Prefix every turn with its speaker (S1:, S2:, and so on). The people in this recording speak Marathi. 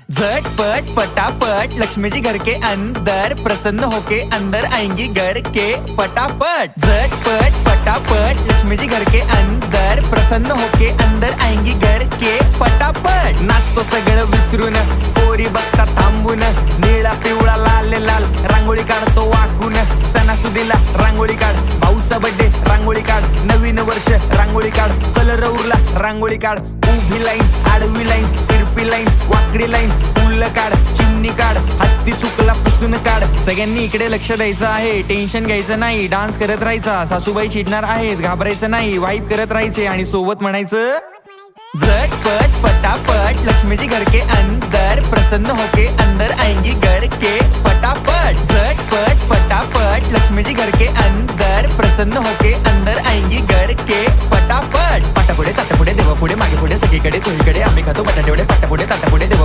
S1: झटपट पटापट लक्ष्मी जी घर के अंदर प्रसन्न होके अंदर आएंगी घर के पटापट। झटपट पटापट लक्ष्मी जी घर के अंदर प्रसन्न होके अंदर आएंगी घर के पटापट। नाचतो सगळं विसरून पोरी बघता थांबून, निळा पिवळा लाल लाल रांगोळी काढतो वाकून। सणासुदीला रांगोळी काढ, भाऊचा बर्थडे रांगोळी काढ, नवीन वर्ष रांगोळी काढ, कलर उरला रांगोळी काढ। उभी लाईन, आडवी लाईन, तिरपी लाईन, वाकडी लाईन, फुल काढ, चिमणी काढ, हत्ती चुकला पुसून काढ। सगळ्यांनी इकडे लक्ष द्यायचं आहे, टेन्शन घ्यायचं नाही, डान्स करत राहायचा। सासूबाई चिडणार आहेत, घाबरायचं नाही, वाईब करत राहायचे आणि सोबत म्हणायचं झटपट पटापट लक्ष्मी जी घर के अंदर प्रसन्न होके अंदर आएंगी घर के पटापट। झटपट पटापट लक्ष्मी जी घर के अंदर प्रसन्न होके अंदर आएंगी घर के पटापट। पाटापुढे ताटापुढे देवापुढे मागे पुढे सगळीकडे चोहीकडे आम्ही खातो बटाटेवडे। पाटापुढे ताटापुढे देवा